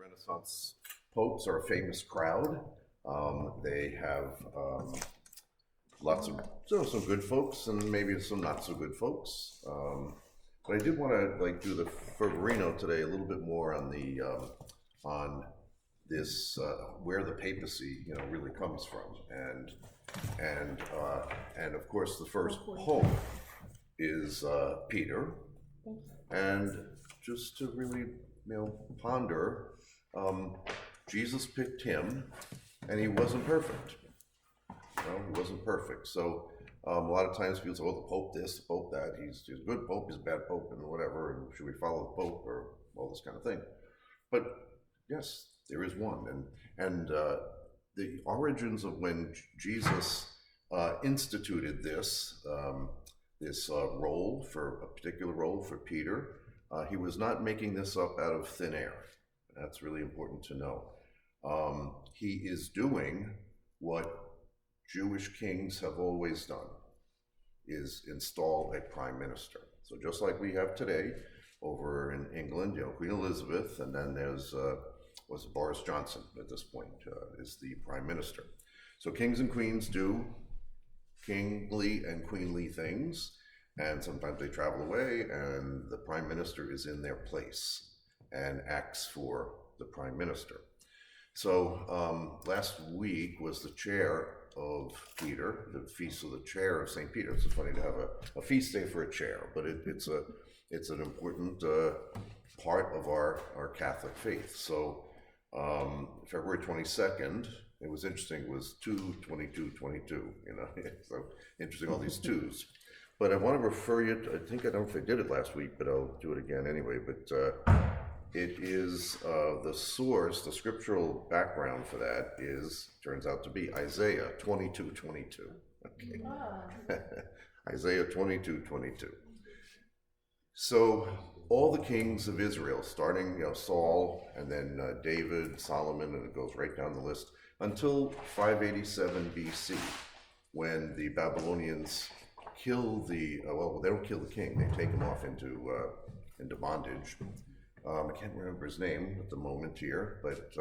Renaissance popes are a famous crowd. They have lots of some good folks and maybe some not so good folks. But I did want to do the Fervorino today a little bit more on the on this where the papacy really comes from, and of course the first pope is Peter, and just to really ponder, Jesus picked him, and he wasn't perfect. He wasn't perfect. So a lot of times people say, "Oh, the Pope this, the Pope that. He's a good Pope, he's a bad Pope, and whatever. And should we follow the Pope or all this kind of thing?" But yes, there is one, and the origins of when Jesus instituted this role, for a particular role for Peter. He was not making this up out of thin air. That's really important to know. He is doing what Jewish kings have always done, is install a prime minister. So just like we have today over in England, Queen Elizabeth, and then there's was Boris Johnson at this point is the prime minister. So kings and queens do kingly and queenly things, and sometimes they travel away and the prime minister is in their place and acts for the prime minister. So last week was the chair of Peter, the feast of the chair of St. Peter. It's funny to have a feast day for a chair, but it's an important part of our Catholic faith. So February 22nd, it was interesting, it was 2/22/22, so interesting, all these twos. But I want to refer you to, I don't know if I did it last week, but I'll do it again anyway, but it is the source, the scriptural background for that turns out to be Isaiah 22:22. Okay. Wow. Isaiah 22:22. So all the kings of Israel, starting Saul, and then David, Solomon, and it goes right down the list, until 587 BC, when the Babylonians kill they don't kill the king, they take him off into bondage. I can't remember his name at the moment here, but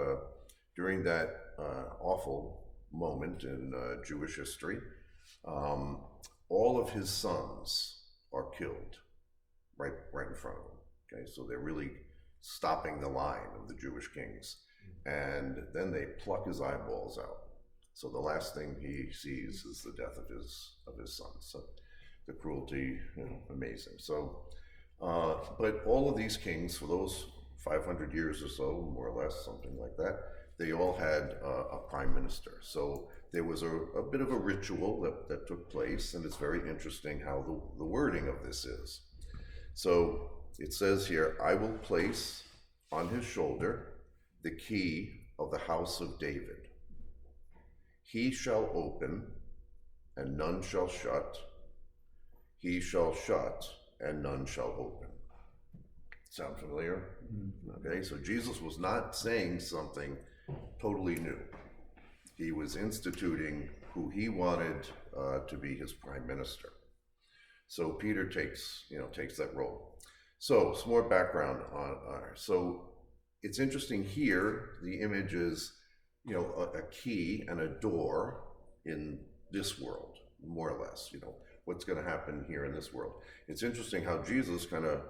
during that awful moment in Jewish history, all of his sons are killed right in front of him. Okay, so they're really stopping the line of the Jewish kings, and then they pluck his eyeballs out. So the last thing he sees is the death of his sons. So the cruelty, amazing. So, but all of these kings, for those 500 years or so, more or less, something like that, they all had a prime minister. So there was a bit of a ritual that took place, and it's very interesting how the wording of this is. So it says here, "I will place on his shoulder the key of the house of David. He shall open, and none shall shut. He shall shut, and none shall open." Sound familiar? Mm-hmm. Okay, so Jesus was not saying something totally new. He was instituting who he wanted to be his prime minister. So Peter takes that role. So some more background on so it's interesting here, the image is a key and a door in this world, more or less, what's going to happen here in this world. It's interesting how Jesus kind of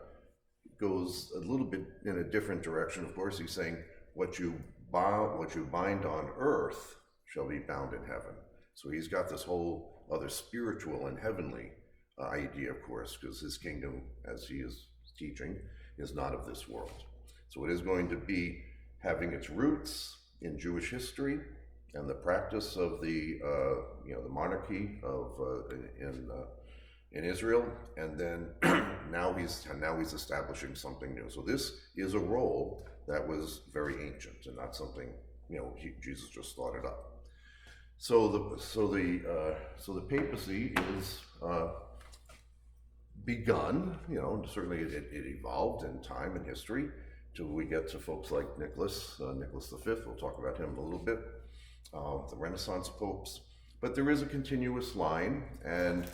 goes a little bit in a different direction. Of course, he's saying what you bind on earth shall be bound in heaven. So he's got this whole other spiritual and heavenly idea, of course, because his kingdom, as he is teaching, is not of this world. So it is going to be having its roots in Jewish history and the practice of the monarchy in Israel, and then now he's establishing something new. So this is a role that was very ancient and not something Jesus just thought it up. So the papacy is begun. Certainly it evolved in time and history till we get to folks like Nicholas V. We'll talk about him a little bit. The Renaissance popes, but there is a continuous line, and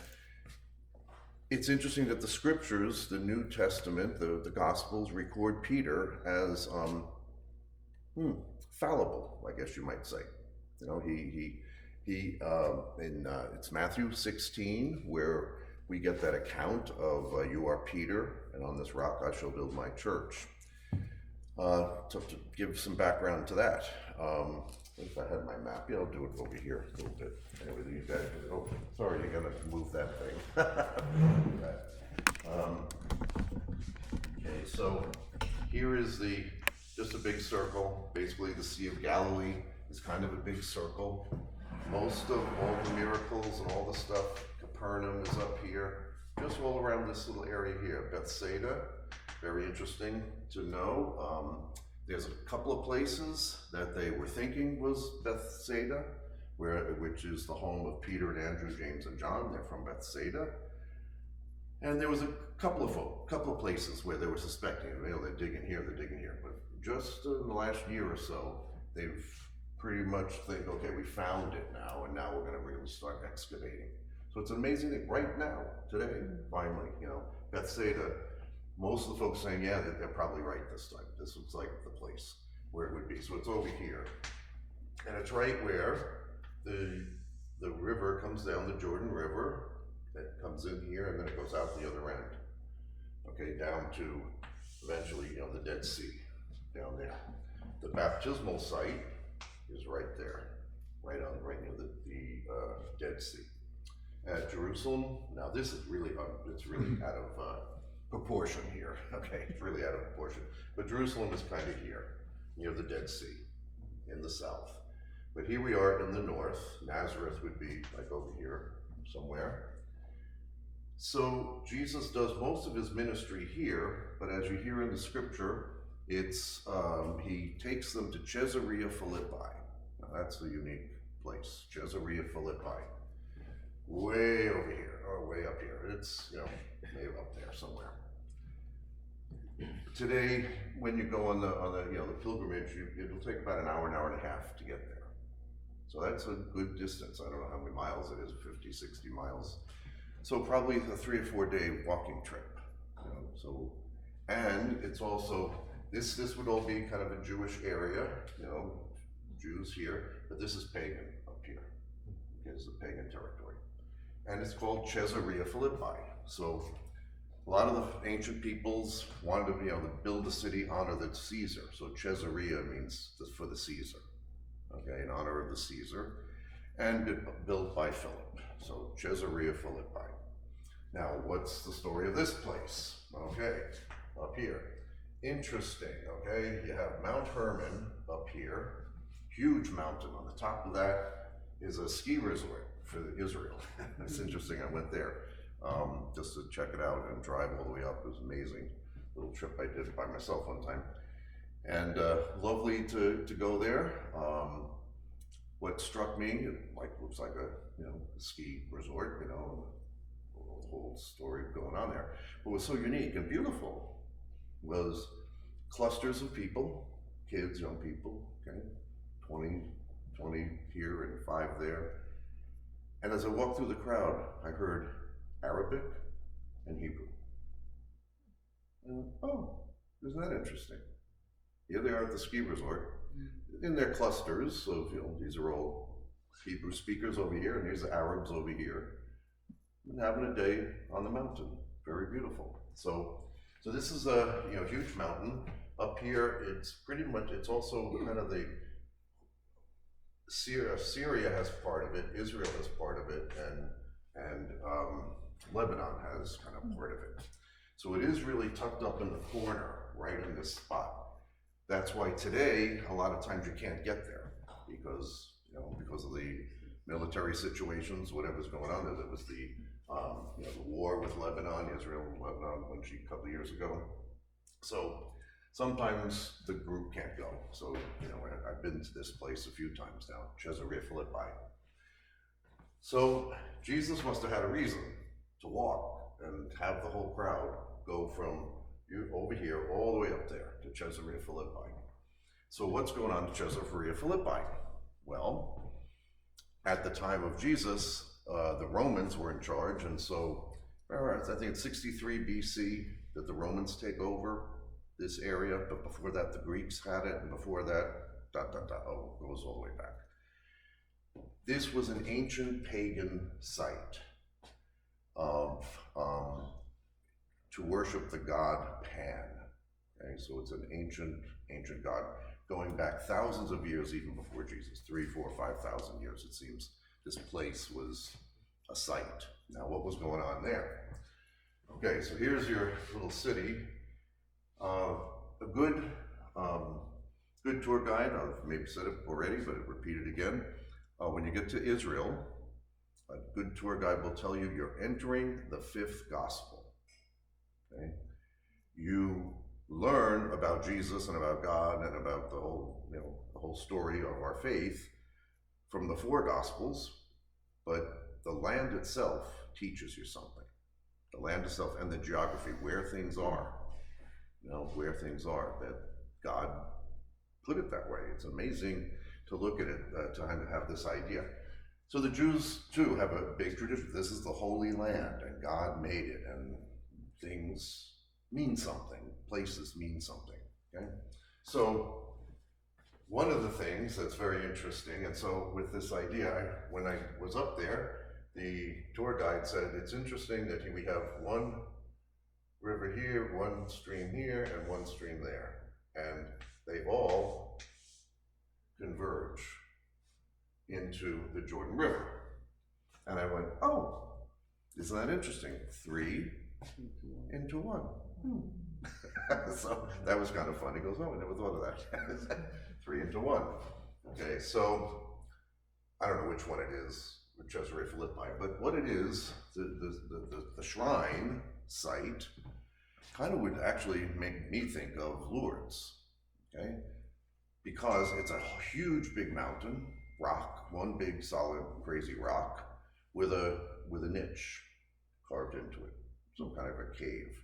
it's interesting that the scriptures, the New Testament, the Gospels record Peter as fallible, I guess you might say. You know, it's Matthew 16 where we get that account of you are Peter, and on this rock I shall build my church. To give some background to that, if I had my map, I'll do it over here a little bit. Anyway, you guys, oh, sorry, you're gonna move that thing. Okay, so here is just a big circle. Basically, the Sea of Galilee is kind of a big circle. Most of all the miracles and all the stuff, Capernaum is up here, just all around this little area here. Bethsaida, very interesting to know. There's a couple of places that they were thinking was Bethsaida, which is the home of Peter and Andrew, James and John. They're from Bethsaida. And there was a couple of places where they were suspecting, you know, they're digging here. But just in the last year or so, they've pretty much think, okay, we found it now, and now we're going to really start excavating. So it's amazing that right now, today, finally, you know, Bethsaida, most of the folks saying, yeah, they're probably right this time. This looks like the place where it would be. So it's over here. And it's right where the river comes down, the Jordan River, that comes in here, and then it goes out the other end. Okay, down to eventually, you know, the Dead Sea, down there. The baptismal site is right there, right near the Dead Sea. At Jerusalem, now this is really, it's really out of proportion here, okay, it's really out of proportion. But Jerusalem is kind of here, near the Dead Sea, in the south. But here we are in the north. Nazareth would be like over here somewhere. So Jesus does most of his ministry here, but as you hear in the scripture, it's he takes them to Cesarea Philippi. Now that's a unique place, Cesarea Philippi. Way over here, or way up here. It's, you know, maybe up there somewhere. Today, when you go on the you know, the pilgrimage, it'll take about an hour and a half to get there. So that's a good distance. I don't know how many miles it is, 50, 60 miles. So probably a 3 or 4 day walking trip. You know, so, and it's also, this would all be kind of a Jewish area, you know, Jews here, but this is pagan up here. Okay, this is a pagan territory. And it's called Caesarea Philippi. So a lot of the ancient peoples wanted to, you know, to build a city, honor the Caesar. So Caesarea means for the Caesar, okay, in honor of the Caesar, and built by Philip. So Caesarea Philippi. Now, what's the story of this place? Okay, up here. Interesting, okay? You have Mount Hermon up here, huge mountain. On the top of that is a ski resort for Israel. It's interesting, I went there just to check it out and drive all the way up. It was amazing. Little trip I did by myself one time. And lovely to go there. What struck me, it looks like a, you know, a ski resort, you know, the whole story going on there. What was so unique and beautiful was clusters of people, kids, young people, okay, 20 here and 5 there. And as I walked through the crowd, I heard Arabic and Hebrew. And, oh, isn't that interesting? Here they are at the ski resort, in their clusters of, you know, these are all Hebrew speakers over here, and these are Arabs over here, and having a day on the mountain. Very beautiful. So this is a, you know, huge mountain. Up here, it's pretty much, it's also kind of the, Syria has part of it, Israel has part of it, and Lebanon has kind of part of it. So it is really tucked up in the corner, right in this spot. That's why today, a lot of times you can't get there because, you know, because of the military situations, whatever's going on there. There was the, you know, the war with Lebanon, Israel and Lebanon, a couple of years ago. So sometimes the group can't go. So, you know, I've been to this place a few times now, Cesarea Philippi. So Jesus must have had a reason to walk and have the whole crowd go from over here all the way up there to Cesarea Philippi. So what's going on in Cesarea Philippi? Well, at the time of Jesus, the Romans were in charge, and so I think it's 63 BC that the Romans take over, this area, but before that the Greeks had it, and before that, it goes all the way back. This was an ancient pagan site of to worship the god Pan. Okay, so it's an ancient god going back thousands of years, even before Jesus, 3,000, 4,000, 5,000 years. It seems this place was a site. Now, what was going on there? Okay, so here's your little city. A good tour guide, I've maybe said it already, but repeat it again. When you get to Israel, a good tour guide will tell you you're entering the 5th gospel. Okay? You learn about Jesus and about God and about the whole story of our faith from the 4 gospels, but the land itself teaches you something. The land itself and the geography, where things are, where things are, that God put it that way. It's amazing to look at it, to have this idea. So the Jews too have a big tradition. This is the Holy Land, and God made it, and things mean something, places mean something, okay? So one of the things that's very interesting, and so with this idea, when I was up there, the tour guide said, it's interesting that we have one river here, one stream here, and one stream there, and they all converge into the Jordan River. And I went, oh, isn't that interesting? 3 into 1. So that was kind of fun. He goes, oh, I never thought of that. 3 into 1. Okay, so I don't know which one it is, with Cesarea Philippi, but what it is, the shrine site kind of would actually make me think of Lourdes, okay? Because it's a huge big mountain, rock, one big solid crazy rock with a niche carved into it, some kind of a cave.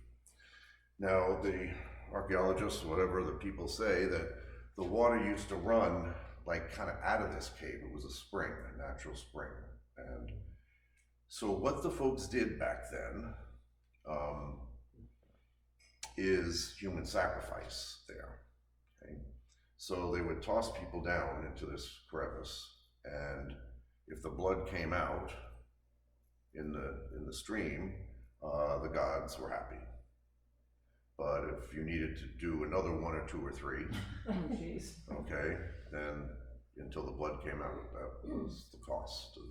Now the archaeologists, whatever the people say, that the water used to run like kind of out of this cave. It was a spring, a natural spring. And so what the folks did back then is human sacrifice there, okay? So they would toss people down into this crevice, and if the blood came out in the stream, the gods were happy. But if you needed to do another 1 or 2 or 3, okay, then until the blood came out, that was the cost of,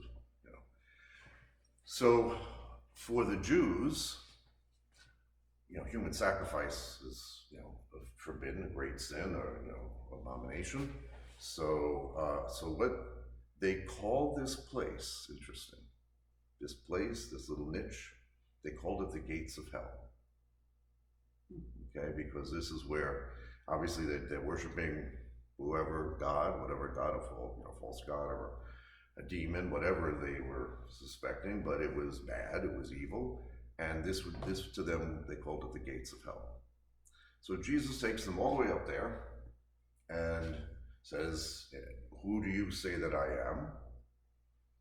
So for the Jews, human sacrifice is, forbidden, a great sin, or abomination. So what they called this place, interesting, this place, this little niche, they called it the gates of hell. Okay, because this is where, obviously, they're worshiping whoever God, whatever God of false god or a demon, whatever they were suspecting, but it was bad, it was evil, and this to them, they called it the gates of hell. So Jesus takes them all the way up there and says, who do you say that I am?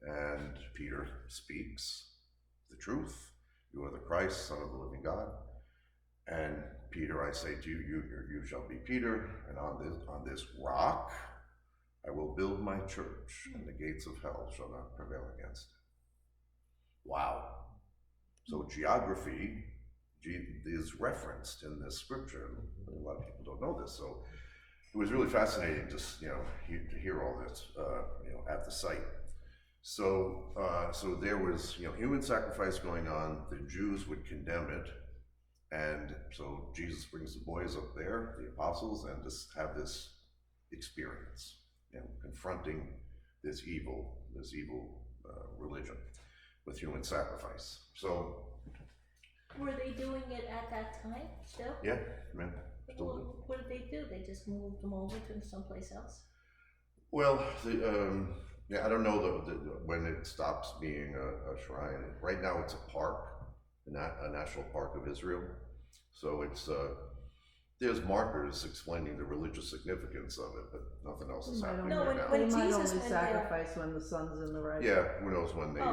And Peter speaks the truth. You are the Christ, Son of the living God. And Peter, I say to you, you shall be Peter, and on this rock I will build my church, and the gates of hell shall not prevail against it. Wow. So geography is referenced in this scripture. A lot of people don't know this, so it was really fascinating to hear all this at the site. So there was human sacrifice going on. The Jews would condemn it. And so Jesus brings the boys up there, the apostles, and just have this experience, confronting this evil religion with human sacrifice. So, were they doing it at that time still? Yeah, man. What did they do? They just moved them over to someplace else? Well, I don't know when it stops being a shrine. Right now, it's a park. A national park of Israel. So it's there's markers explaining the religious significance of it, but nothing else is happening right now. When they might Jesus only sacrifice when the sun's in the right. Yeah, who knows when they? I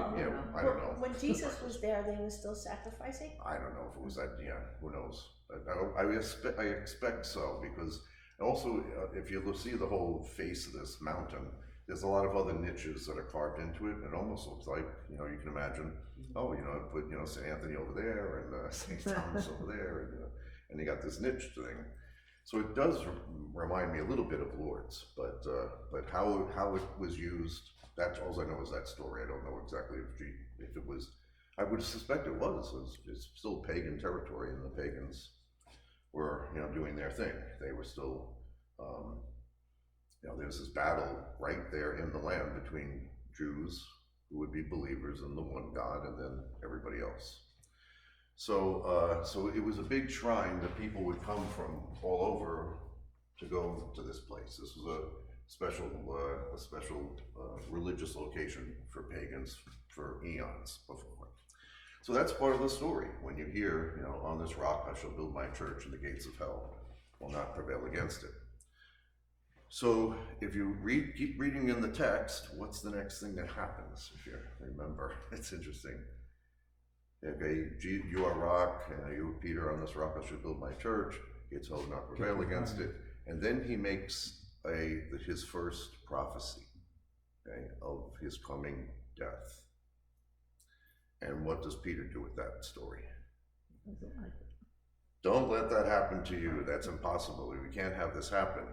don't know. When Jesus was there, they were still sacrificing. I don't know if it was that. Yeah, who knows? I expect so, because also if you see the whole face of this mountain, there's a lot of other niches that are carved into it. It almost looks like, you know, you can imagine, oh, you know, put, you know, St. Anthony over there and St. Thomas over there, and, you know, and you got this niche thing. So it does remind me a little bit of Lourdes, but how it was used, that's all I know is that story. I don't know exactly if it was. I would suspect it was. It's still pagan territory, and the pagans were, you know, doing their thing. They were still, you know, there's this battle right there in the land between Jews who would be believers in the one God, and then everybody else. So, so it was a big shrine that people would come from all over to go to this place. This was a special religious location for pagans for eons before. So that's part of the story. When you hear, you know, on this rock I shall build my church, and the gates of hell will not prevail against it. So if you keep reading in the text, what's the next thing that happens? If you remember, it's interesting. Okay, you are rock, and you, Peter, on this rock I shall build my church. Gates of hell will not prevail against it. And then he makes his first prophecy, okay, of his coming death. And what does Peter do with that story? Don't let that happen to you. That's impossible. We can't have this happen.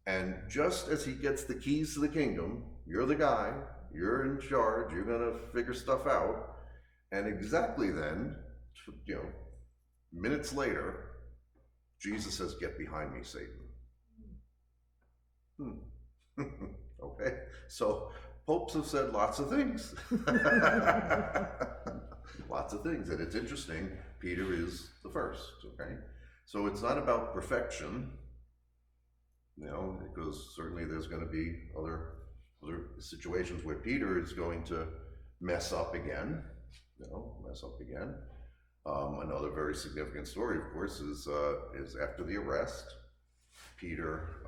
And just as he gets the keys to the kingdom, you're the guy, you're in charge, you're going to figure stuff out. And exactly then, you know, minutes later, Jesus says, "Get behind me, Satan." Okay, so popes have said lots of things. Lots of things, and it's interesting, Peter is the first, okay? So it's not about perfection, you know, because certainly there's going to be other situations where Peter is going to mess up again, you know, another very significant story, of course, is after the arrest, Peter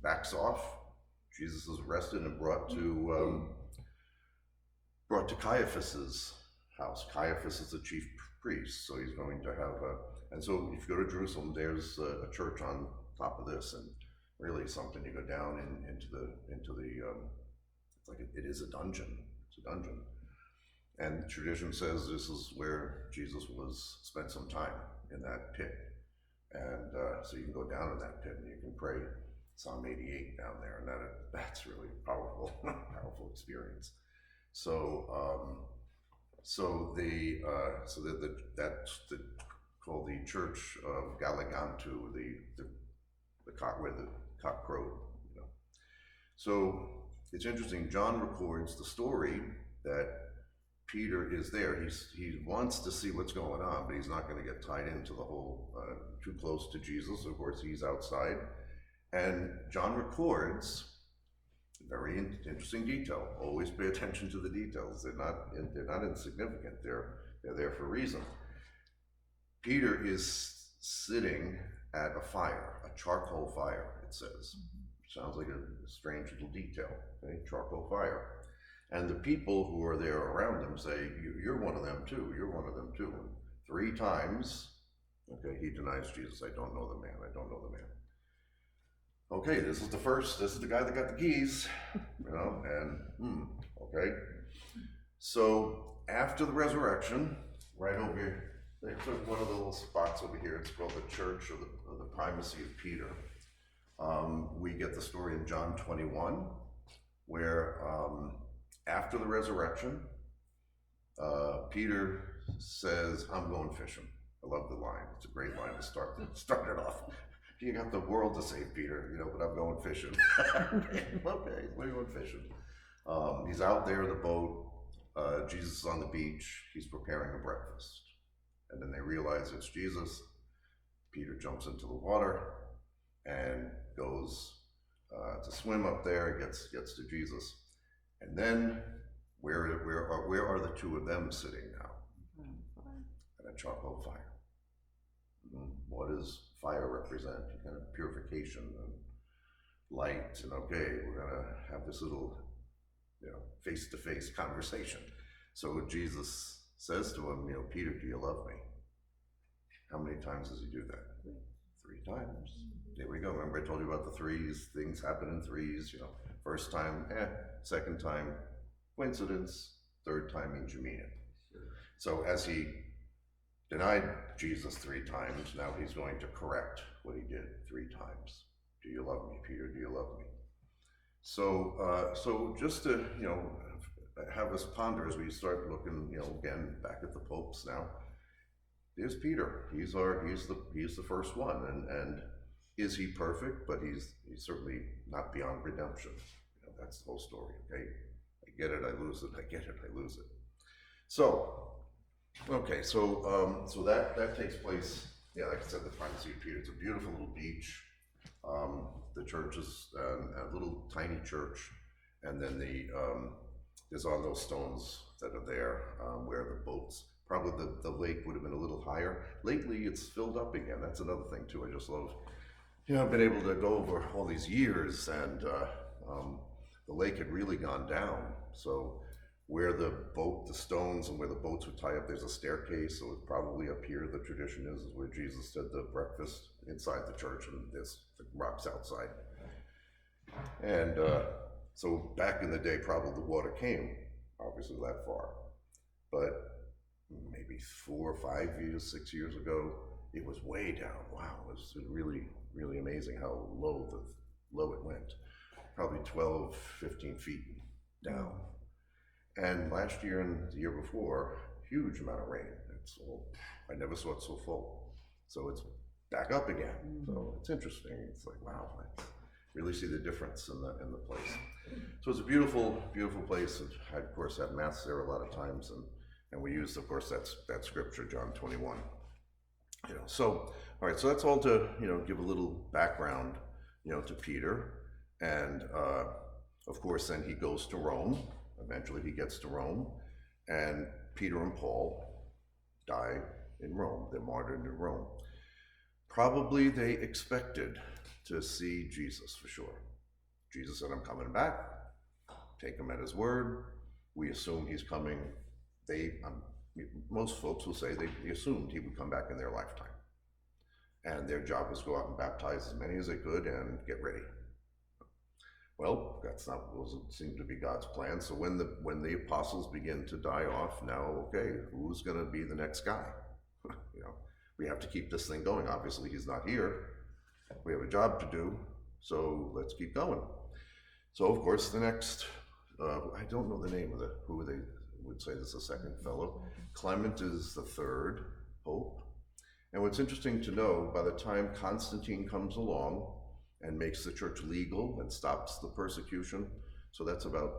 backs off. Jesus is arrested and brought to Caiaphas's house. Caiaphas is the chief priest, so he's going to have and so if you go to Jerusalem, there's a church on top of this, and really something. You go down into the it's like it is a dungeon. It's a dungeon, and tradition says this is where Jesus spent some time, in that pit, and so you can go down in that pit and you can pray Psalm 88 down there, and that's really powerful, powerful experience. So, that's called the Church of Galigantu, where the cock crowed, you know. So it's interesting. John records the story that Peter is there. He wants to see what's going on, but he's not going to get tied into the whole too close to Jesus. Of course, he's outside. And John records very interesting detail. Always pay attention to the details. They're not insignificant. They're there for a reason. Peter is sitting at a fire, a charcoal fire, it says. Sounds like a strange little detail, okay? Charcoal fire. And the people who are there around him say, "You're one of them too, you're one of them too." And 3 times, okay, he denies Jesus. "I don't know the man, I don't know the man." Okay, this is the guy that got the keys, you know, and, okay. So after the resurrection, right over here, they took one of the little spots over here. It's called the Church of the Primacy of Peter. We get the story in John 21, where after the resurrection, Peter says, "I'm going fishing." I love the line. It's a great line to start it off. "You got the world to save, Peter, you know, but I'm going fishing." Okay, we're going fishing. He's out there in the boat. Jesus is on the beach. He's preparing a breakfast. And then they realize it's Jesus. Peter jumps into the water and goes to swim up there, gets to Jesus. And then where are the 2 of them sitting now? At a charcoal fire. What does fire represent? Kind of purification and light, and okay, we're gonna have this little, you know, face-to-face conversation. So Jesus says to him, you know, "Peter, do you love me?" How many times does he do that? 3 times. There we go. Remember I told you about the threes, things happen in threes, you know. First time, second time, coincidence, third time means you mean it. So as he denied Jesus 3 times, now he's going to correct what he did 3 times. Do you love me, Peter? Do you love me? So, so just to, you know, have us ponder as we start looking, you know, again, back at the popes now. There's Peter. He's the first one, and is he perfect? But he's certainly not beyond redemption. You know, that's the whole story. Okay, I get it, I lose it. I get it, I lose it. So, okay, so so that takes place. Yeah, like I said, the Final Sea of Peter. It's a beautiful little beach. The church is a little tiny church, and then is on those stones that are there where the boats. Probably the lake would have been a little higher. Lately, it's filled up again. That's another thing too. I just love, you know, I've been able to go over all these years, and the lake had really gone down. So where the stones and where the boats would tie up, there's a staircase. So it's probably up here. The tradition is where Jesus did the breakfast inside the church, and there's the rocks outside. And so back in the day, probably the water came obviously that far, but maybe 4 or 5 years, 6 years ago, it was way down. Wow, it was really, really amazing how low it went. Probably 12, 15 feet down. And last year and the year before, huge amount of rain. I never saw it so full. So it's back up again. So it's interesting. It's like, wow, I really see the difference in the place. So it's a beautiful, beautiful place. I, of course, had mass there a lot of times, and we use, of course, that scripture, John 21. You know, so all right, so that's all to, you know, give a little background, you know, to Peter, and of course, then he goes to Rome. Eventually, he gets to Rome, and Peter and Paul die in Rome. They're martyred in Rome. Probably they expected to see Jesus for sure. Jesus said, "I'm coming back." Take him at his word. We assume he's coming. Most folks will say they assumed he would come back in their lifetime, and their job was to go out and baptize as many as they could and get ready. Well, doesn't seem to be God's plan. So when the apostles begin to die off, now, okay, who's going to be the next guy? You know, we have to keep this thing going. Obviously, he's not here. We have a job to do, so let's keep going. So, of course, the next, I don't know the name of who they would say this is the second fellow. Clement is the third pope. And what's interesting to know, by the time Constantine comes along and makes the church legal and stops the persecution, so that's about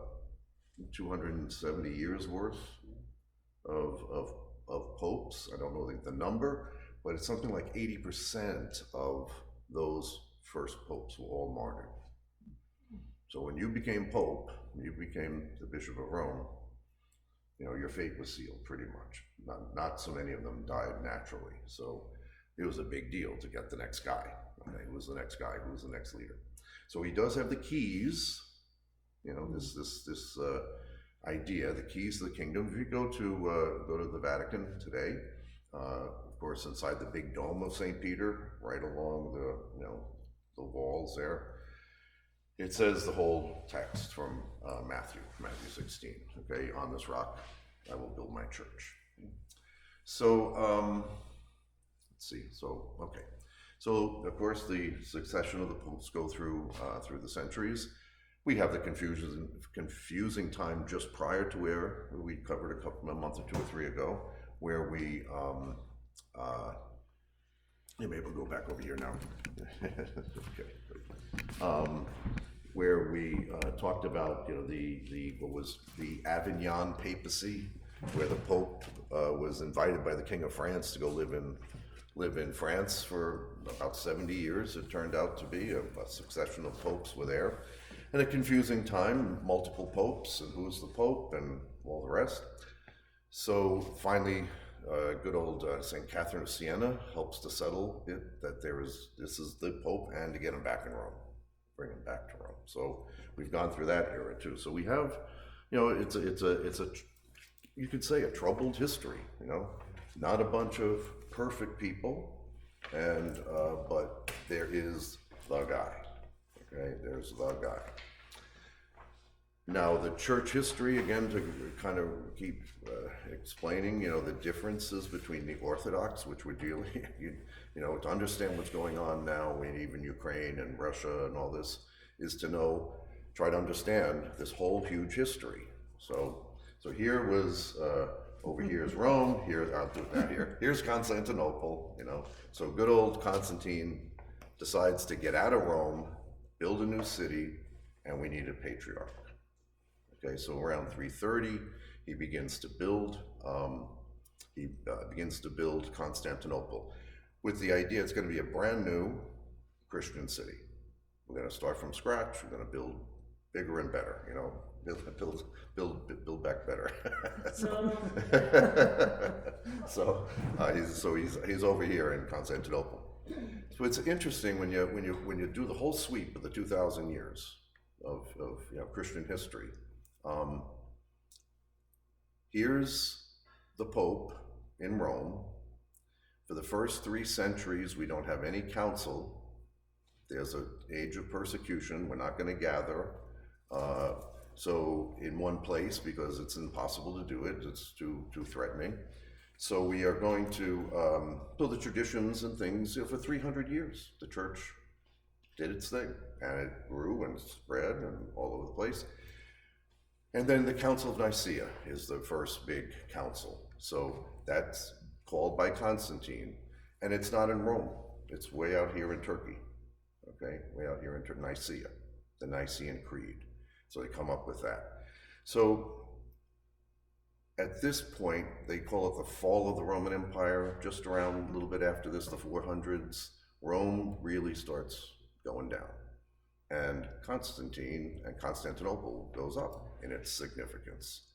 270 years worth of popes. I don't know the number, but it's something like 80% of those first popes were all martyred. So when you became pope, you became the Bishop of Rome, you know, your fate was sealed pretty much. Not so many of them died naturally. So it was a big deal to get the next guy. Okay, who's the next guy? Who's the next leader? So he does have the keys, you know, this idea, the keys to the kingdom. If you go to the Vatican today, of course, inside the big dome of St. Peter, right along the walls there, it says the whole text from Matthew 16. Okay, on this rock I will build my church. So let's see. So okay. So, of course, the succession of the popes go through the centuries. We have the confusing time just prior to where we covered a month or 2 or 3 ago, where we, you may able to go back over here now. Okay. Where we talked about, you know, what was the Avignon papacy, where the Pope was invited by the King of France to go live in France for about 70 years. It turned out to be a succession of popes were there, and a confusing time, multiple popes, and who's the Pope, and all the rest. So finally, good old St. Catherine of Siena helps to settle it, that this is the Pope, and to get him back in Rome, bring him back to Rome. So we've gone through that era too. So we have, you know, it's a you could say a troubled history, you know, not a bunch of perfect people, and but there is the guy. Okay, there's the guy. Now, the church history, again, to kind of keep explaining, the differences between the Orthodox, which we're dealing, to understand what's going on now in even Ukraine and Russia and all this, is to try to understand this whole huge history. So here was, over here is Rome, I'll do that here. Here's Constantinople, So good old Constantine decides to get out of Rome, build a new city, and we need a patriarch. Okay, so around 330, he begins to build. Constantinople with the idea it's going to be a brand new Christian city. We're going to start from scratch. We're going to build bigger and better. Build back better. He's over here in Constantinople. So it's interesting when you do the whole sweep of the 2,000 years of Christian history. Here's the Pope in Rome. For the first 3 centuries, we don't have any council. There's an age of persecution. We're not going to gather. So in one place, because it's impossible to do it, it's too threatening. So we are going to build the traditions and things. For 300 years, the church did its thing, and it grew and spread and all over the place. And then the Council of Nicaea is the first big council. So that's called by Constantine, and it's not in Rome. It's way out here in Turkey, okay? Way out here in Nicaea, the Nicene Creed. So they come up with that. So at this point, they call it the fall of the Roman Empire. Just around a little bit after this, the 400s, Rome really starts going down. And Constantine and Constantinople goes up in its significance.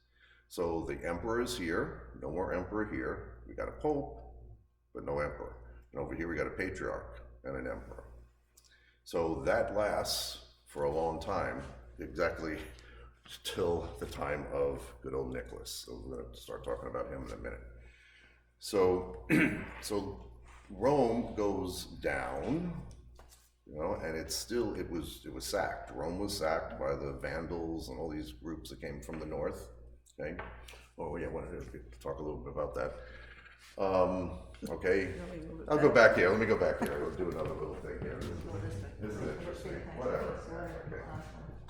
So the emperor is here, no more emperor here. We got a pope, but no emperor. And over here we got a patriarch and an emperor. So that lasts for a long time, exactly till the time of good old Nicholas. So we're going to start talking about him in a minute. So Rome goes down. And it was sacked. Rome was sacked by the Vandals and all these groups that came from the north. Okay. Oh yeah, I wanted to talk a little bit about that. Okay. I'll go back here. Let me go back here. We'll do another little thing here. This is interesting. Whatever. Okay.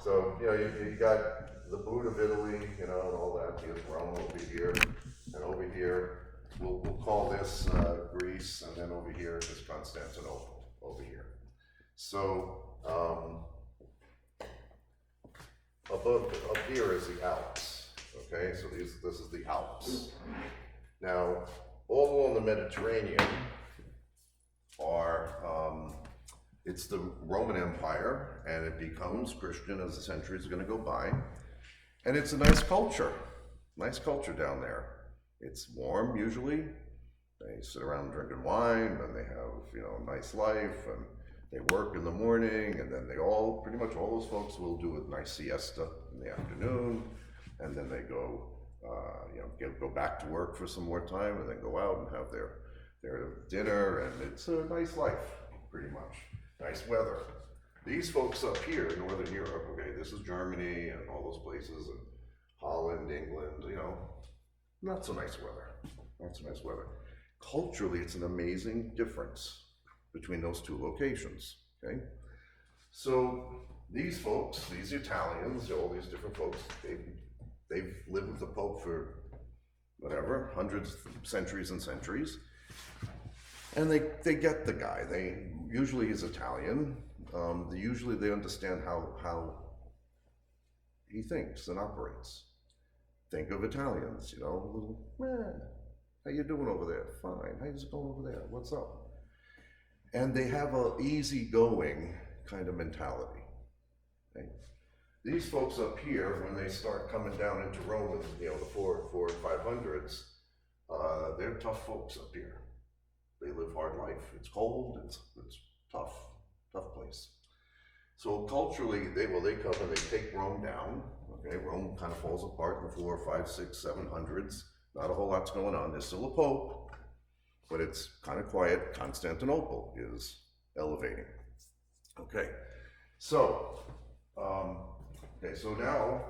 So you got the boot of Italy, and all that. Here's Rome over here, and over here we'll call this Greece, and then over here is Constantinople. Over here. So up here is the Alps. Okay, so this is the Alps. Now, all along the Mediterranean it's the Roman Empire, and it becomes Christian as the centuries are going to go by. And it's a nice culture down there. It's warm usually. They sit around drinking wine, and they have a nice life, and they work in the morning, and then pretty much all those folks will do a nice siesta in the afternoon, and then they go back to work for some more time, and then go out and have their dinner, and it's a nice life, pretty much. Nice weather. These folks up here in Northern Europe, okay, this is Germany and all those places, and Holland, England, not so nice weather. Culturally, it's an amazing difference between those two locations, okay? So these folks, these Italians, all these different folks, they've lived with the Pope for whatever, hundreds, centuries and centuries. And they get the guy. Usually he's Italian. Usually they understand how he thinks and operates. Think of Italians, a little, how you doing over there? Fine. How's it going over there? What's up? And they have a easygoing kind of mentality. Okay? These folks up here, when they start coming down into Rome, the 400 and 500s, they're tough folks up here. They live hard life. It's cold. It's tough place. So culturally, they come and they take Rome down. Okay, Rome kind of falls apart in the 400, 500, 600, 700s. Not a whole lot's going on. There's still a pope, but it's kind of quiet. Constantinople is elevating. Okay, so now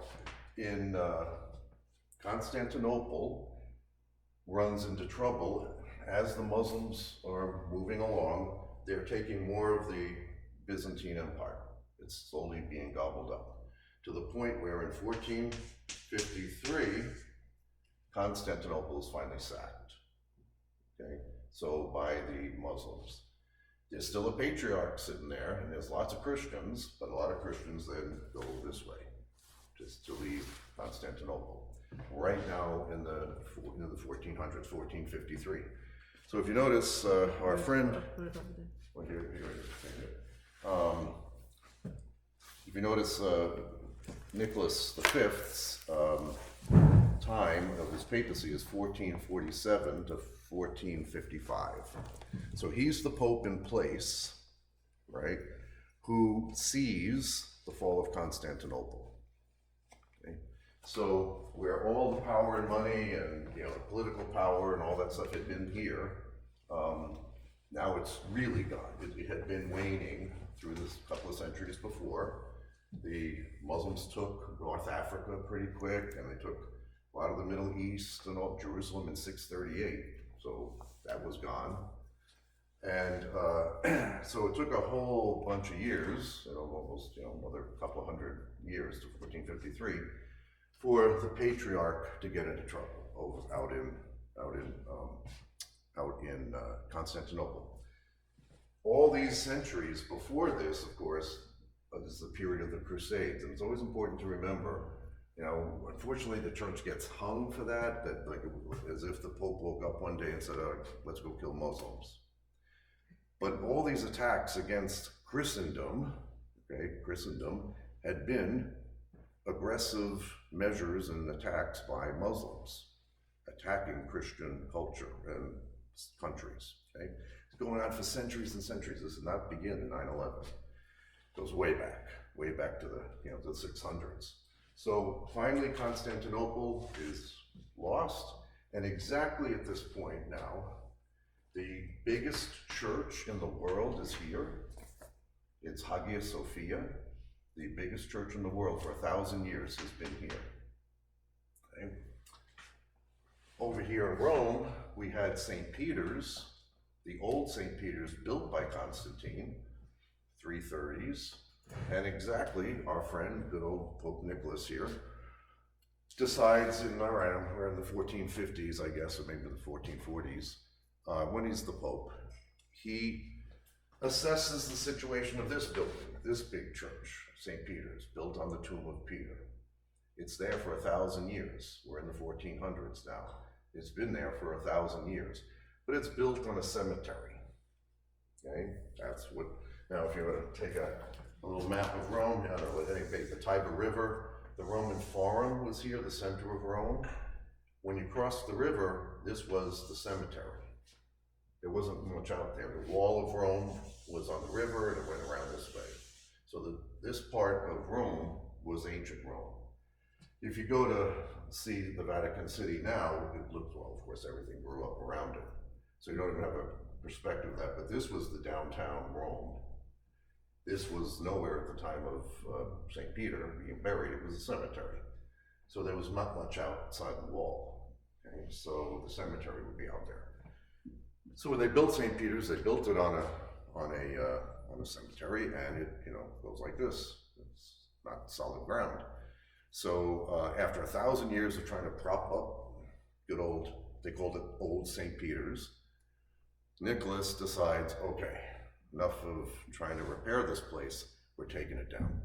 in Constantinople runs into trouble as the Muslims are moving along. They're taking more of the Byzantine Empire. It's slowly being gobbled up to the point where in 1453, Constantinople is finally sacked. Okay, so by the Muslims. There's still a patriarch sitting there, and there's lots of Christians, but a lot of Christians then go this way, just to leave Constantinople. Right now in the 1400s, 1453. So if you notice, our friend, well, if you notice Nicholas V's time of his papacy is 1447 to 1455. So he's the Pope in place, right, who sees the fall of Constantinople. Okay? So where all the power and money and the political power and all that stuff had been here, now it's really gone. It had been waning through this couple of centuries before. The Muslims took North Africa pretty quick, and they took a lot of the Middle East and all Jerusalem in 638. So that was gone. And so it took a whole bunch of years, almost another couple of hundred years to 1453, for the patriarch to get into trouble out in Constantinople. All these centuries before this, of course, is the period of the Crusades, and it's always important to remember. Unfortunately, the church gets hung for that, like as if the Pope woke up one day and said, "Oh, let's go kill Muslims." But all these attacks against Christendom, had been aggressive measures and attacks by Muslims, attacking Christian culture and countries. Okay, it's going on for centuries and centuries. This did not begin in 9/11. It goes way back to the the 600s. So finally, Constantinople is lost, and exactly at this point now, the biggest church in the world is here. It's Hagia Sophia. The biggest church in the world for 1,000 years has been here. Okay. Over here in Rome, we had St. Peter's, the old St. Peter's built by Constantine, 330s. And exactly, our friend, good old Pope Nicholas here, decides we're in the 1450s, I guess, or maybe the 1440s, when he's the Pope, he assesses the situation of this building, this big church, St. Peter's, built on the tomb of Peter. It's there for 1,000 years. We're in the 1400s now. It's been there for 1,000 years, but it's built on a cemetery. Okay, that's what. Now, if you were to take a little map of Rome, the Tiber River, the Roman Forum was here, the center of Rome. When you crossed the river, this was the cemetery. There wasn't much out there. The wall of Rome was on the river, and it went around this way. So this part of Rome was ancient Rome. If you go to see the Vatican City now, it looks, well, of course, everything grew up around it. So you don't even have a perspective of that, but this was the downtown Rome. This was nowhere at the time of St. Peter being buried. It was a cemetery. So there was not much outside the wall. Okay? So the cemetery would be out there. So when they built St. Peter's, they built it on a cemetery, and it goes like this. It's not solid ground. So after 1,000 years of trying to prop up good old, they called it Old St. Peter's, Nicholas decides, okay, enough of trying to repair this place, we're taking it down.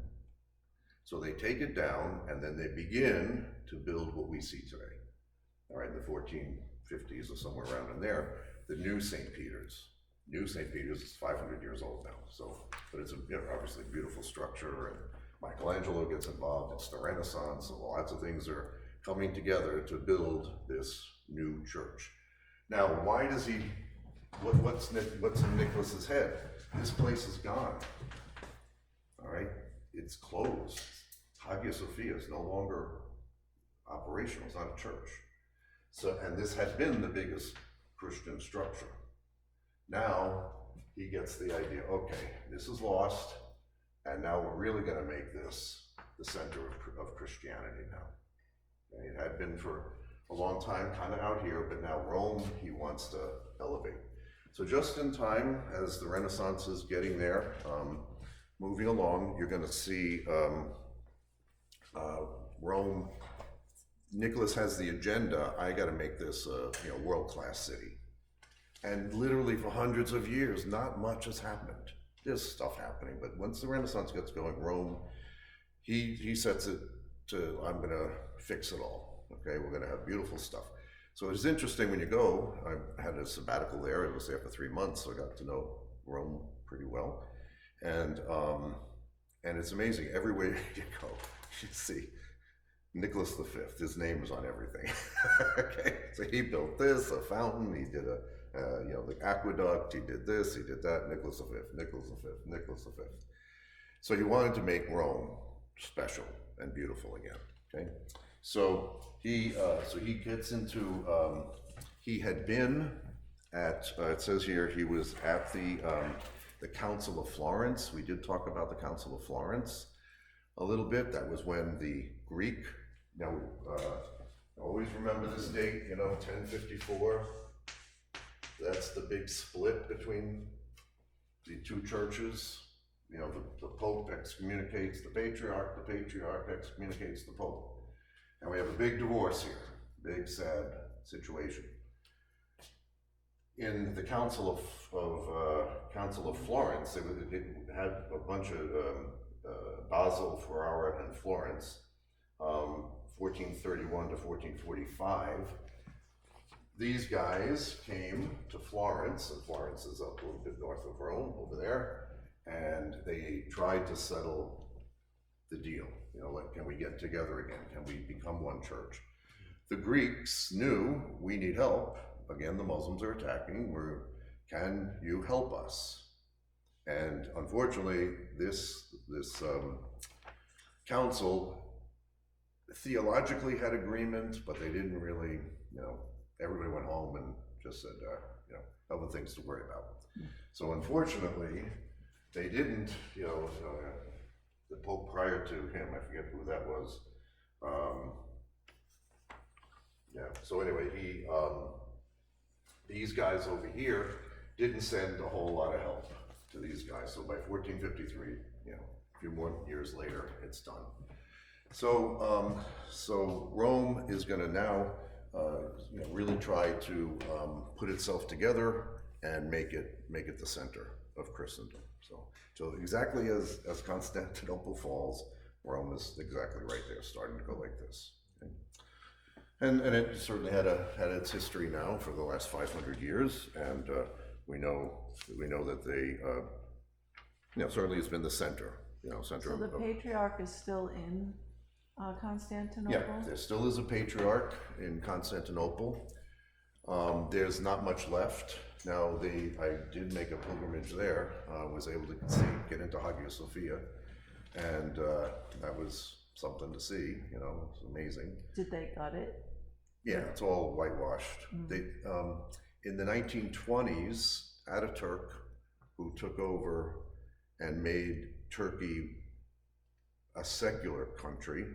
So they take it down, and then they begin to build what we see today. All right, in the 1450s or somewhere around in there, the new St. Peter's. New St. Peter's is 500 years old now, so, but it's obviously a beautiful structure, and Michelangelo gets involved. It's the Renaissance, so lots of things are coming together to build this new church. Now, why does he, what's in Nicholas's head? This place is gone, all right? It's closed. Hagia Sophia is no longer operational, it's not a church. So, and this had been the biggest Christian structure Now he gets the idea, okay, this is lost, and now we're really gonna make this the center of Christianity now. And it had been for a long time, kind of out here, but now Rome, he wants to elevate. So just in time, as the Renaissance is getting there, moving along, you're gonna see Rome. Nicholas has the agenda, I gotta make this a world-class city. And literally for hundreds of years, not much has happened. There's stuff happening, but once the Renaissance gets going, Rome, he sets it to, I'm gonna fix it all, okay? We're gonna have beautiful stuff. So it's interesting when you go, I had a sabbatical there, I was there for 3 months, so I got to know Rome pretty well. And it's amazing, everywhere you go, you see Nicholas V, his name is on everything. Okay, so he built this, a fountain, he did the aqueduct, he did this, he did that, Nicholas V, Nicholas V, Nicholas V. So he wanted to make Rome special and beautiful again, okay? So he gets into, he had been at, it says here, he was at the Council of Florence. We did talk about the Council of Florence a little bit. That was when the Greek, now always remember this date, 1054. That's the big split between the two churches. The Pope excommunicates the Patriarch excommunicates the Pope. And we have a big divorce here, big sad situation. In the Council of Florence, it had a bunch of Basel, Ferrara, and Florence, 1431 to 1445. These guys came to Florence, and Florence is up a little bit north of Rome, over there, and they tried to settle the deal. Can we get together again? Can we become one church? The Greeks knew we need help. Again, the Muslims are attacking. Can you help us? And unfortunately, this council theologically had agreement, but they didn't really, everybody went home and just said, other things to worry about. So unfortunately, they didn't, the Pope prior to him, I forget who that was. So anyway, these guys over here didn't send a whole lot of help to these guys. So by 1453, a few more years later, it's done. So, Rome is going to now, really try to put itself together and make it the center of Christendom. So exactly as Constantinople falls, Rome is exactly right there, starting to go like this. Okay? And it certainly had its history now for the last 500 years, and we know that they, certainly has been the center, center. So the patriarch is still in Constantinople? Yeah, there still is a patriarch in Constantinople. There's not much left. Now, I did make a pilgrimage there, was able to get into Hagia Sophia, and that was something to see, it's amazing. Did they gut it? Yeah, it's all whitewashed. They, in the 1920s, Ataturk, who took over and made Turkey a secular country,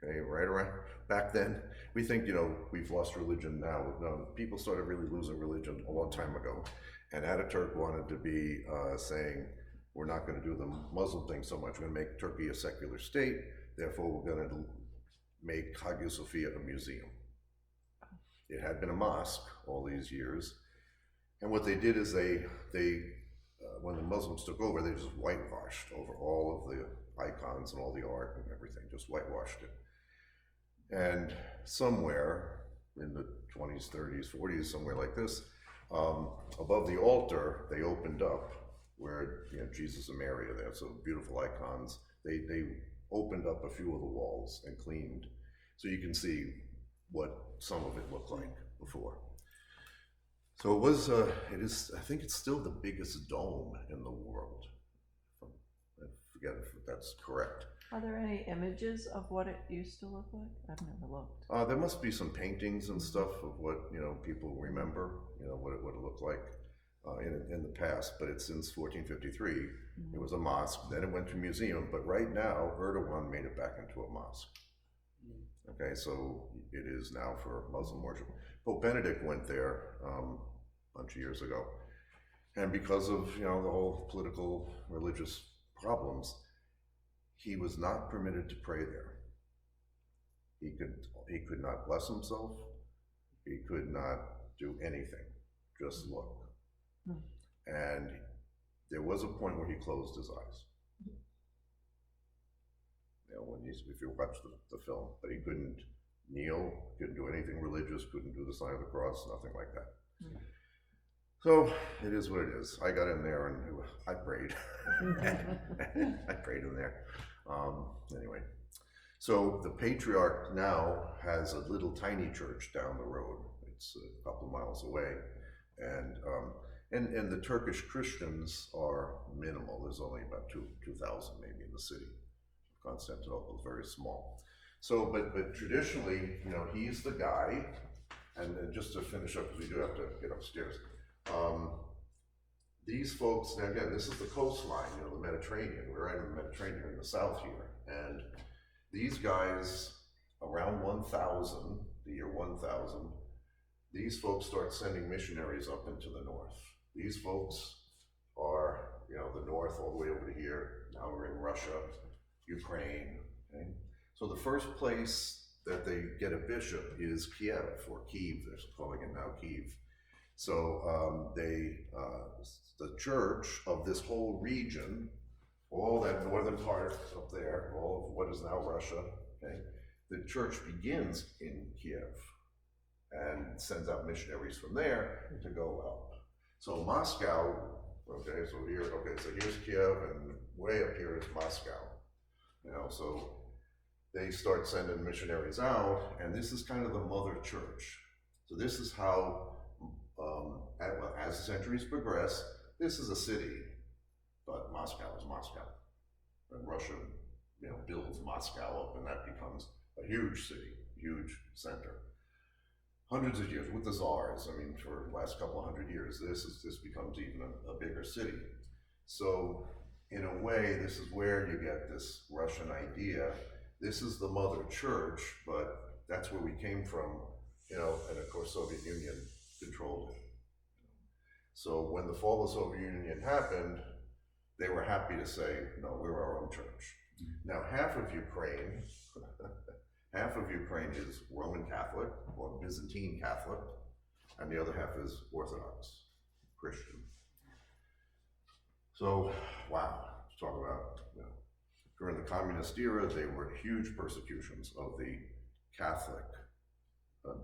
okay, right around, back then, we think, we've lost religion now. No, people started really losing religion a long time ago. And Ataturk wanted to be saying, we're not going to do the Muslim thing so much. We're going to make Turkey a secular state. Therefore, we're going to make Hagia Sophia a museum. It had been a mosque all these years. And what they did is they when the Muslims took over, they just whitewashed over all of the icons and all the art and everything, just whitewashed it. And somewhere in the 20s, 30s, 40s, somewhere like this, above the altar, they opened up where Jesus and Mary are there, so beautiful icons. They opened up a few of the walls and cleaned, so you can see what some of it looked like before. So it was, I think it's still the biggest dome in the world. I forget if that's correct. Are there any images of what it used to look like? I've never looked. There must be some paintings and stuff of what, people remember, what it looked like. in the past, but it's since 1453. It was a mosque, then it went to a museum, but right now, Erdogan made it back into a mosque. Okay, so it is now for Muslim worship. Pope Benedict went there a bunch of years ago, and because of the whole political religious problems, he was not permitted to pray there. He could not bless himself. He could not do anything. Just look. And there was a point where he closed his eyes. If you watch the film, but he couldn't kneel, couldn't do anything religious, couldn't do the sign of the cross, nothing like that. So it is what it is. I got in there and I prayed. I prayed in there. Anyway, so the patriarch now has a little tiny church down the road. It's a couple miles away, and the Turkish Christians are minimal. There's only about 2,000 maybe in the city. Constantinople is very small. So, but traditionally, he's the guy. And just to finish up, because we do have to get upstairs. These folks, now again, this is the coastline, the Mediterranean. We're right in the Mediterranean in the south here. And these guys, around 1000, the year 1000, these folks start sending missionaries up into the north. These folks are, the north all the way over to here. Now we're in Russia, Ukraine. Okay? So the first place that they get a bishop is Kiev, or Kiev, they're calling it now Kiev. So the church of this whole region, all that northern part up there, all of what is now Russia, okay, the church begins in Kiev and sends out missionaries from there to go up. So Moscow, okay, so here's Kiev, and way up here is Moscow. So they start sending missionaries out, and this is kind of the mother church. So this is how, as the centuries progress, this is a city, but Moscow is Moscow. And Russia, builds Moscow up, and that becomes a huge city, huge center. Hundreds of years with the czars, for the last couple of hundred years, this becomes even a bigger city. So in a way, this is where you get this Russian idea. This is the mother church, but that's where we came from, and of course Soviet Union controlled it. So when the fall of the Soviet Union happened, they were happy to say, no, we're our own church. Now half of Ukraine is Roman Catholic or Byzantine Catholic, and the other half is Orthodox Christian. So, wow, talk about, during the communist era, they were huge persecutions of the Catholic,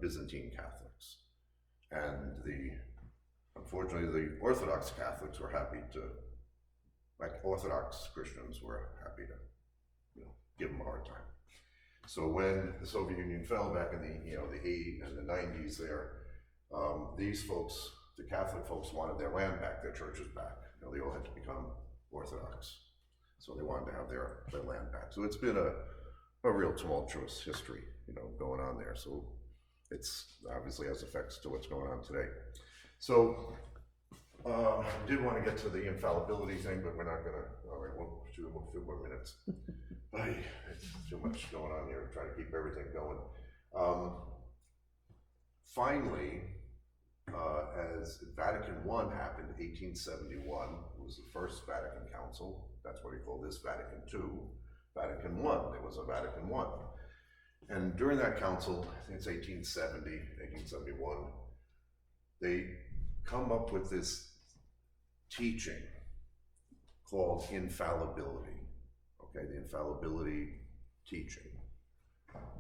Byzantine Catholics. And unfortunately, the Orthodox Catholics were happy to, like Orthodox Christians were happy to, give them a hard time. So when the Soviet Union fell back in the 80s and the 90s there, these folks, the Catholic folks, wanted their land back, their churches back. They all had to become Orthodox. So they wanted to have their land back. So it's been a real tumultuous history, going on there. So it's obviously has effects to what's going on today. So I did want to get to the infallibility thing, but we're not gonna, all right, we'll do a few more minutes. It's too much going on here, trying to keep everything going. Finally, as Vatican I happened, 1871, it was the first Vatican Council. That's what we call this Vatican II. Vatican I, there was a Vatican I. And during that council, I think it's 1870, 1871, they come up with this teaching called infallibility. Okay, the infallibility teaching.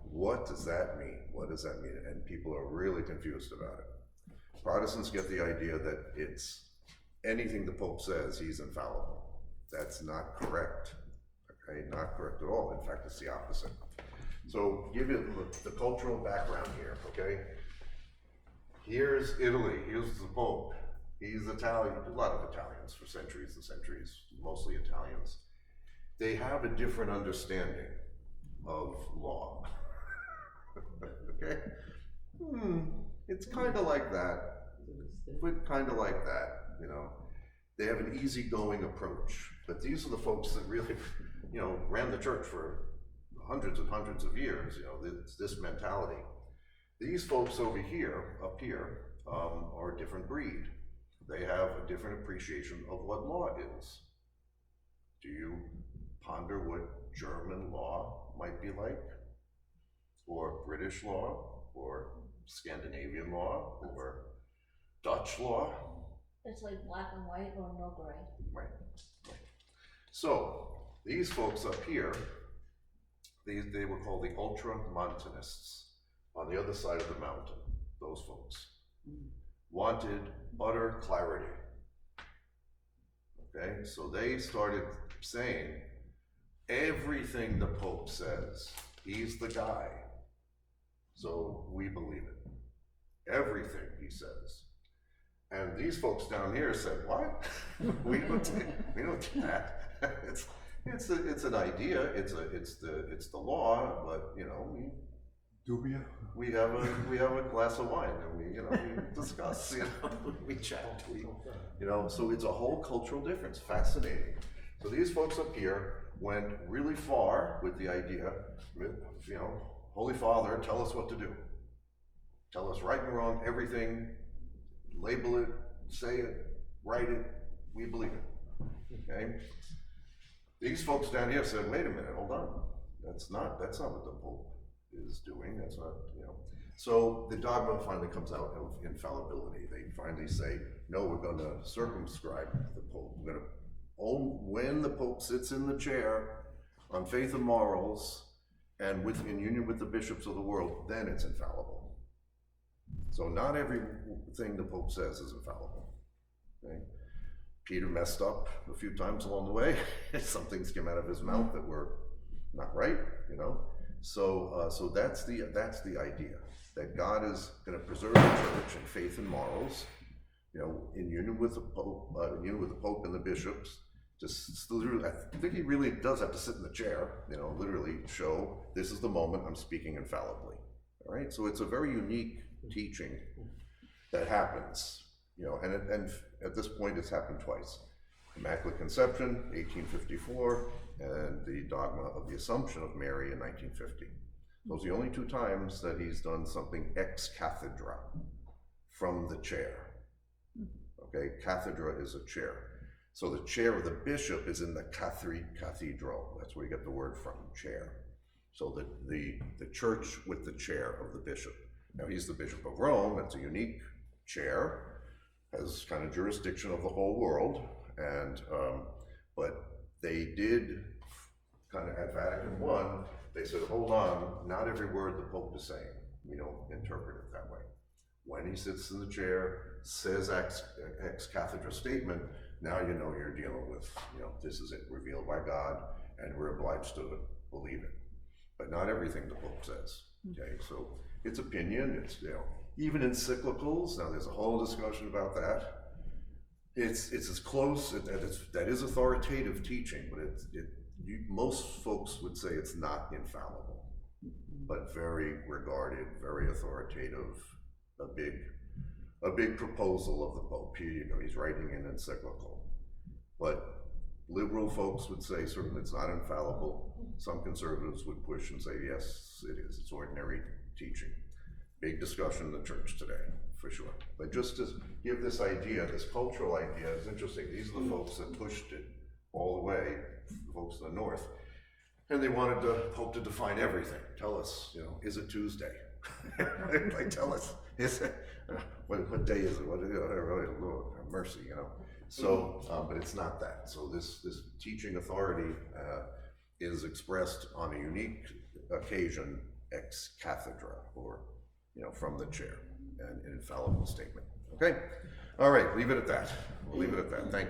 What does that mean? What does that mean? And people are really confused about it. Protestants get the idea that it's anything the Pope says, he's infallible. That's not correct. Okay, not correct at all. In fact, it's the opposite. So give you the cultural background here, okay? Here's Italy, here's the Pope. He's Italian, a lot of Italians for centuries and centuries, mostly Italians. They have a different understanding of law. Okay? It's kind of like that, but kind of like that. you know, they have an easygoing approach. But these are the folks that really, you know, ran the church for hundreds and hundreds of years, you know, this mentality. These folks over here, up here, are a different breed. They have a different appreciation of what law is. Do you ponder what German law might be like? Or British law? Or Scandinavian law? Or Dutch law? It's like black and white or no gray. Right. So, these folks up here, they were called the Ultramontanists, on the other side of the mountain. Those folks wanted utter clarity. Okay, so they started saying everything the Pope says, he's the guy, so we believe it. Everything he says. And these folks down here said, what? we don't do that. It's an idea, it's the law, but you know, we have a glass of wine and we discuss, we chat, so it's a whole cultural difference. Fascinating. So these folks up here went really far with the idea, Holy Father, tell us what to do. Tell us right and wrong, everything, label it, say it, write it, we believe it. Okay? These folks down here said, wait a minute, hold on. That's not what the Pope is doing. That's not, So the dogma finally comes out of infallibility. They finally say, no, we're going to circumscribe the Pope. We're going to when the Pope sits in the chair on faith and morals and in union with the bishops of the world, then it's infallible. So not everything the Pope says is infallible. Okay? Peter messed up a few times along the way. Some things came out of his mouth that were not right, So that's the idea, that God is going to preserve the church in faith and morals, in union with the Pope, and the bishops. I think he really does have to sit in the chair, literally show this is the moment I'm speaking infallibly. All right, so it's a very unique teaching that happens, and at this point it's happened twice. Immaculate Conception, 1854, and the dogma of the Assumption of Mary in 1950. Those are the only two times that he's done something ex cathedra, from the chair. Okay, cathedra is a chair. So the chair of the bishop is in the cathedral. That's where you get the word from, chair. So the church with the chair of the bishop. Now he's the Bishop of Rome. That's a unique chair, has kind of jurisdiction of the whole world. And but they did kind of at Vatican I, they said, hold on, not every word the Pope is saying, we don't interpret it that way. When he sits in the chair, says ex cathedra statement, now you're dealing with, this is it, revealed by God, and we're obliged to believe it. But not everything the Pope says. Okay, so it's opinion, it's even encyclicals. Now there's a whole discussion about that. It's as close, that is authoritative teaching, but most folks would say it's not infallible, but very regarded, very authoritative, a big proposal of the Pope. Here you go, he's writing an encyclical. But liberal folks would say certainly it's not infallible. Some conservatives would push and say, yes, it is, it's ordinary teaching. Big discussion in the church today, for sure. But just to give this idea, this cultural idea, is interesting. These are the folks that pushed it all the way, the folks in the north. And they wanted the Pope to define everything. Tell us, is it Tuesday? Like, tell us, is it, what day is it? Lord, have mercy, So, but it's not that. So this teaching authority is expressed on a unique occasion, ex cathedra, or from the chair, and an infallible statement. Okay? All right, leave it at that. We'll leave it at that. Thank you.